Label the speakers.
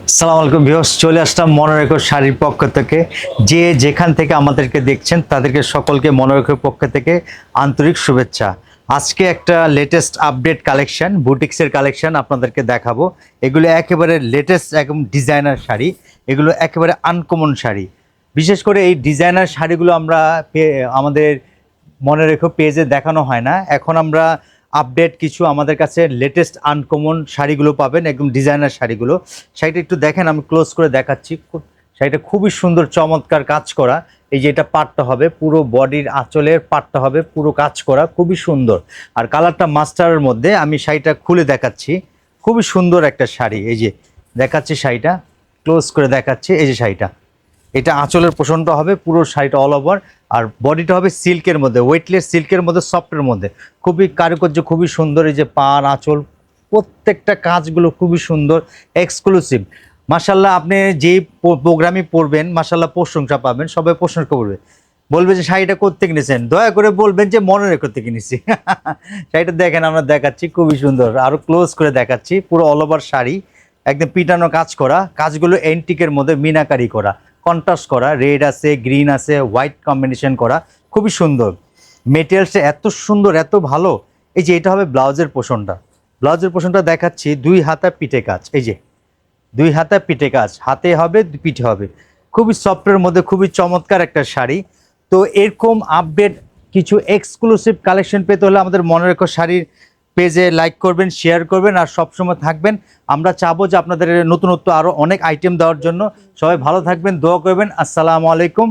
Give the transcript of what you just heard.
Speaker 1: আসসালামু আলাইকুম ভিউয়ার্স, চলে আসলাম মনোরেখো শাড়ির পক্ষ থেকে। যে যেখান থেকে আমাদেরকে দেখছেন তাদেরকে সকলকে মনোরেখোর পক্ষ থেকে আন্তরিক শুভেচ্ছা। আজকে একটা লেটেস্ট আপডেট কালেকশন, বুটিক্সের কালেকশন আপনাদেরকে দেখাবো। এগুলো একেবারে লেটেস্ট একদম ডিজাইনার শাড়ি, এগুলো একেবারে আনকমন শাড়ি। বিশেষ করে এই ডিজাইনার শাড়িগুলো আমরা আমাদের মনে রেখো পেজে দেখানো হয় না। এখন আমরা আপডেট কিছু আমাদের কাছে লেটেস্ট আনকমন শাড়িগুলো পাবেন, একদম ডিজাইনার শাড়িগুলো। শাড়িটা একটু দেখেন, আমি ক্লোজ করে দেখাচ্ছি। শাড়িটা খুবই সুন্দর, চমৎকার কাজ করা। এই যে এটা পাটটা হবে, পুরো বডির আঁচলের পাটটা হবে পুরো কাজ করা, খুবই সুন্দর। আর কালারটা মাস্টারের মধ্যে। আমি শাড়িটা খুলে দেখাচ্ছি, খুবই সুন্দর একটা শাড়ি। এই যে দেখাচ্ছি শাড়িটা, ক্লোজ করে দেখাচ্ছি। এই যে শাড়িটা, এটা আঁচলের পোষণটা হবে পুরো শাড়িটা অল ওভার। আর বডিটা হবে সিল্কের মধ্যে, ওয়েটলেস সিল্কের মধ্যে, সফটের মধ্যে। খুবই কারুকার্য, খুবই সুন্দর। এই যে পাড় আঁচল প্রত্যেকটা কাজগুলো খুবই সুন্দর, এক্সক্লুসিভ। মাশাল্লাহ, আপনি যেই প্রোগ্রামই পড়বেন মাশাল্লাহ প্রশংসা পাবেন, সবাই প্রশংসা করবে, বলবে যে শাড়িটা কোত্থেকে নিয়েছেন। দয়া করে বলবেন যে মনে রেখে থেকে নিছি। শাড়িটা দেখেন, আমরা দেখাচ্ছি, খুবই সুন্দর। আরো ক্লোজ করে দেখাচ্ছি, পুরো অল ওভার শাড়ি একদম পিটানো কাজ করা। কাজগুলো এন্টিকের মধ্যে মিনাকারি করা, কন্ট্রাস্ট করা, রেড আছে, গ্রিন আছে, হোয়াইট কম্বিনেশন করা, খুবই সুন্দর। মেটেরিয়ালসটা এত সুন্দর, এত ভালো। এই যে এটা হবে ব্লাউজের পোষণটা, ব্লাউজের পোষণটা দেখাচ্ছি। দুই হাতা পিঠে কাজ, এই যে দুই হাতা পিঠে কাজ, হাতে হবে পিঠে হবে, খুবই সফটের মধ্যে, খুবই চমৎকার একটা শাড়ি। তো এরকম আপডেট কিছু এক্সক্লুসিভ কালেকশন পেতে হলে আমাদের মনে রেখো শাড়ির পেজে লাইক করবেন, শেয়ার করবেন, আর সবসময় থাকবেন। আমরা চাবো যে আপনাদের নতুনত্ব আরও অনেক আইটেম দেওয়ার জন্য। সবাই ভালো থাকবেন, দোয়া করবেন। আসসালামু আলাইকুম।